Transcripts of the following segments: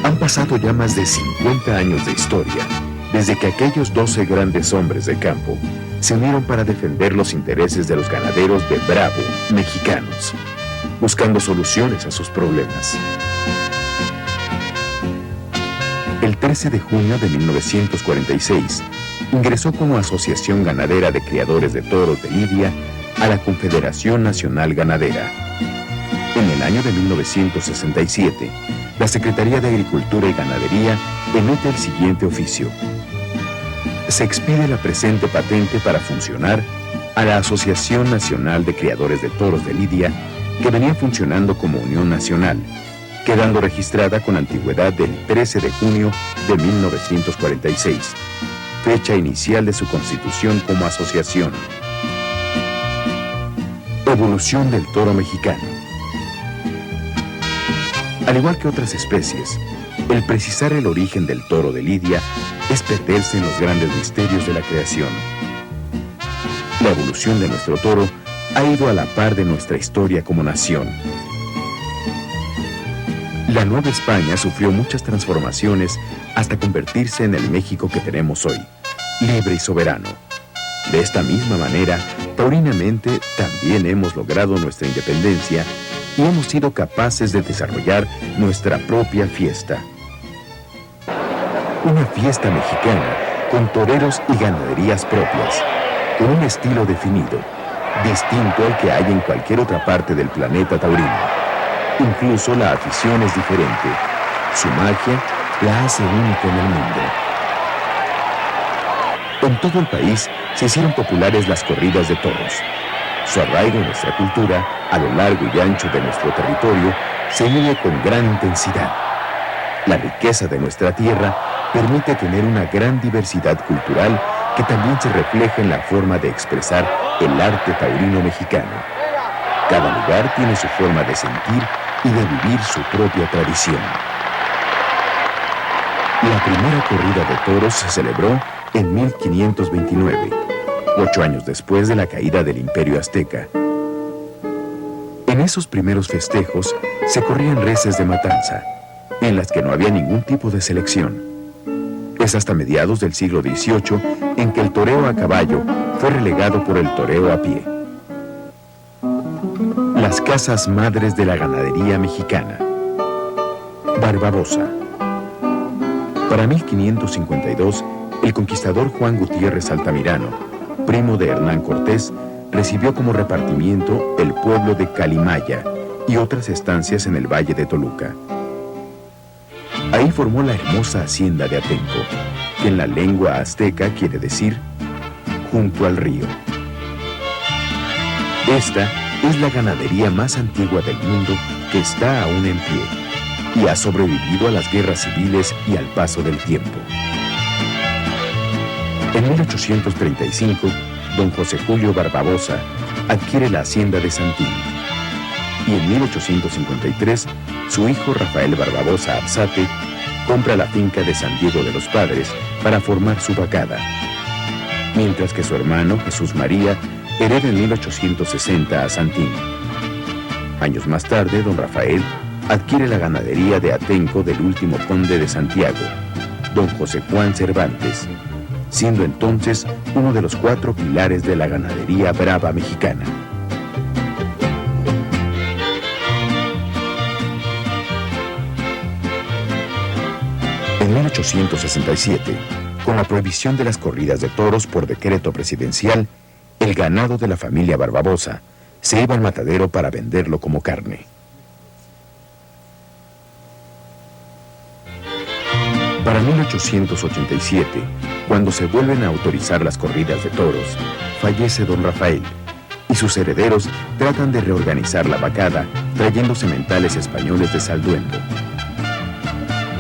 Han pasado ya más de 50 años de historia, desde que aquellos 12 grandes hombres de campo se unieron para defender los intereses de los ganaderos de Bravo, mexicanos, buscando soluciones a sus problemas. El 13 de junio de 1946, ingresó como Asociación Ganadera de Criadores de Toros de Lidia a la Confederación Nacional Ganadera. En el año de 1967, la Secretaría de Agricultura y Ganadería emite el siguiente oficio. Se expide la presente patente para funcionar a la Asociación Nacional de Criadores de Toros de Lidia, que venía funcionando como Unión Nacional, quedando registrada con antigüedad del 13 de junio de 1946, fecha inicial de su constitución como asociación. Evolución del toro mexicano. Al igual que otras especies, el precisar el origen del toro de Lidia es perderse en los grandes misterios de la creación. La evolución de nuestro toro ha ido a la par de nuestra historia como nación. La Nueva España sufrió muchas transformaciones hasta convertirse en el México que tenemos hoy, libre y soberano. De esta misma manera, taurinamente también hemos logrado nuestra independencia y hemos sido capaces de desarrollar nuestra propia fiesta. Una fiesta mexicana con toreros y ganaderías propias, con un estilo definido, distinto al que hay en cualquier otra parte del planeta taurino. Incluso la afición es diferente. Su magia la hace única en el mundo. En todo el país se hicieron populares las corridas de toros. Su arraigo en nuestra cultura, a lo largo y ancho de nuestro territorio, se vive con gran intensidad. La riqueza de nuestra tierra permite tener una gran diversidad cultural que también se refleja en la forma de expresar el arte taurino mexicano. Cada lugar tiene su forma de sentir y de vivir su propia tradición. La primera corrida de toros se celebró en 1529, 8 años después de la caída del Imperio Azteca. En esos primeros festejos se corrían reses de matanza, en las que no había ningún tipo de selección. Es hasta mediados del siglo XVIII en que el toreo a caballo fue relegado por el toreo a pie. Las casas madres de la ganadería mexicana. Barbabosa. Para 1552, el conquistador Juan Gutiérrez Altamirano, primo de Hernán Cortés, recibió como repartimiento el pueblo de Calimaya y otras estancias en el valle de Toluca. Ahí formó la hermosa hacienda de Atenco, que en la lengua azteca quiere decir junto al río. Esta es la ganadería más antigua del mundo que está aún en pie y ha sobrevivido a las guerras civiles y al paso del tiempo. En 1835, don José Julio Barbabosa adquiere la hacienda de Santín. Y en 1853, su hijo Rafael Barbabosa Arzate compra la finca de San Diego de los Padres para formar su vacada, mientras que su hermano Jesús María hereda en 1860 a Santín. Años más tarde, don Rafael adquiere la ganadería de Atenco del último conde de Santiago, don José Juan Cervantes, siendo entonces uno de los 4 pilares de la ganadería brava mexicana. En 1867, con la prohibición de las corridas de toros por decreto presidencial, el ganado de la familia Barbabosa se iba al matadero para venderlo como carne. Para 1887, cuando se vuelven a autorizar las corridas de toros, fallece don Rafael y sus herederos tratan de reorganizar la vacada trayendo sementales españoles de Salduendo.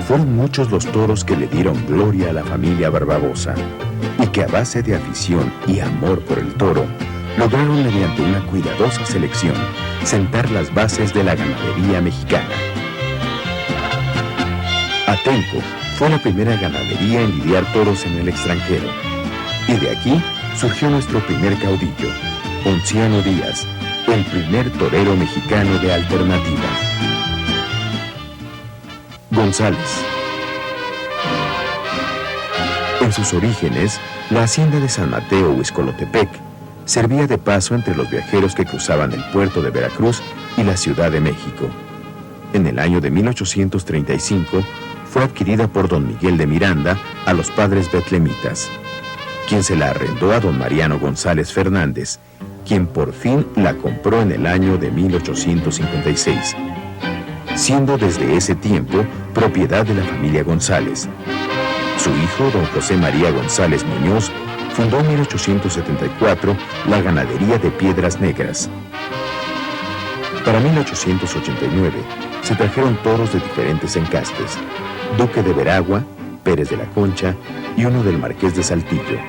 Fueron muchos los toros que le dieron gloria a la familia Barbabosa y que a base de afición y amor por el toro lograron mediante una cuidadosa selección sentar las bases de la ganadería mexicana. Atenco fue la primera ganadería en lidiar toros en el extranjero, y de aquí surgió nuestro primer caudillo, Ponciano Díaz, el primer torero mexicano de alternativa. González. En sus orígenes, la hacienda de San Mateo Huixcolotepec servía de paso entre los viajeros que cruzaban el puerto de Veracruz y la Ciudad de México. En el año de 1835 fue adquirida por don Miguel de Miranda a los padres betlemitas, quien se la arrendó a don Mariano González Fernández, quien por fin la compró en el año de 1856, siendo desde ese tiempo propiedad de la familia González. Su hijo, don José María González Muñoz, fundó en 1874 la ganadería de Piedras Negras. Para 1889 se trajeron toros de diferentes encastes: Duque de Veragua, Pérez de la Concha y uno del Marqués de Saltillo.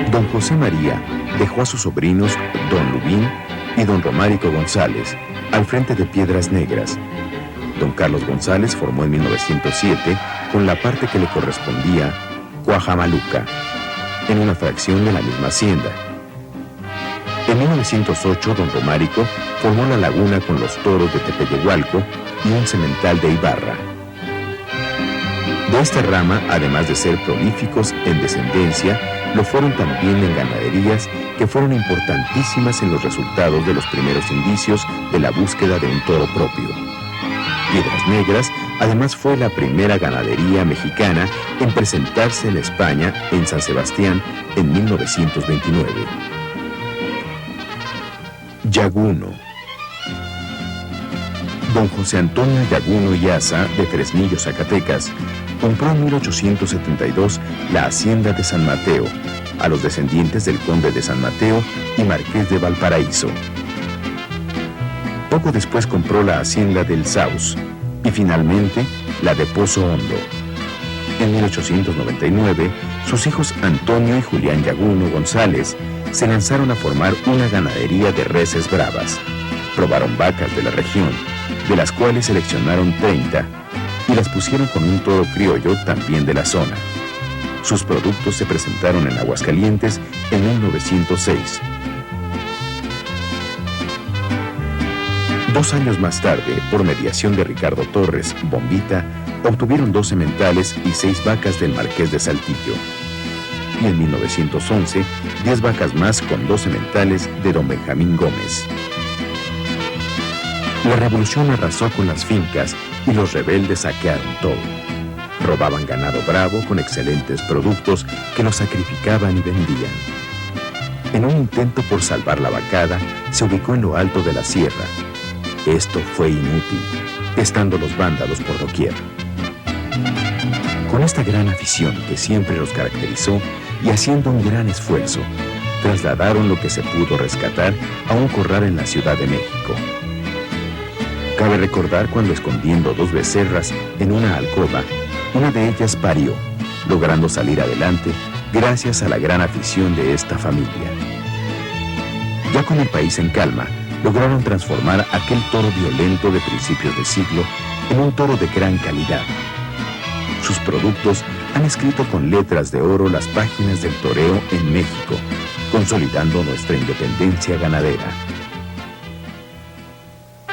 Don José María dejó a sus sobrinos don Lubín y don Romárico González al frente de Piedras Negras. Don Carlos González formó en 1907, con la parte que le correspondía, Cuajamaluca, en una fracción de la misma hacienda. En 1908, don Romárico formó La Laguna con los toros de Tepeyehualco y un semental de Ibarra. De esta rama, además de ser prolíficos en descendencia, lo fueron también en ganaderías que fueron importantísimas en los resultados de los primeros indicios de la búsqueda de un toro propio. Piedras Negras, además, fue la primera ganadería mexicana en presentarse en España, en San Sebastián, en 1929. Yaguno. Don José Antonio Yaguno y Asa, de Fresnillo, Zacatecas, compró en 1872 la hacienda de San Mateo, a los descendientes del conde de San Mateo y marqués de Valparaíso. Poco después compró la hacienda del Saus y finalmente la de Pozo Hondo. En 1899, sus hijos Antonio y Julián Yaguno González se lanzaron a formar una ganadería de reses bravas. Probaron vacas de la región, de las cuales seleccionaron 30 y las pusieron con un toro criollo también de la zona. Sus productos se presentaron en Aguascalientes en 1906. 2 años más tarde, por mediación de Ricardo Torres, Bombita, obtuvieron 2 sementales y 6 vacas del Marqués de Saltillo. Y en 1911, 10 vacas más con 2 sementales de don Benjamín Gómez. La revolución arrasó con las fincas y los rebeldes saquearon todo. Robaban ganado bravo con excelentes productos que los sacrificaban y vendían. En un intento por salvar la vacada, se ubicó en lo alto de la sierra. Esto fue inútil, estando los vándalos por doquier. Con esta gran afición que siempre los caracterizó y haciendo un gran esfuerzo, trasladaron lo que se pudo rescatar a un corral en la Ciudad de México. Cabe recordar cuando, escondiendo 2 becerras en una alcoba, una de ellas parió, logrando salir adelante gracias a la gran afición de esta familia. Ya con el país en calma, lograron transformar aquel toro violento de principios de siglo en un toro de gran calidad. Sus productos han escrito con letras de oro las páginas del toreo en México, consolidando nuestra independencia ganadera.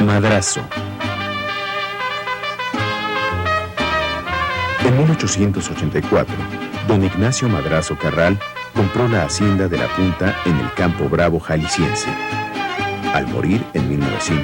Madrazo. En 1884, don Ignacio Madrazo Carral compró la hacienda de La Punta en el Campo Bravo jalisciense. Al morir en 1900,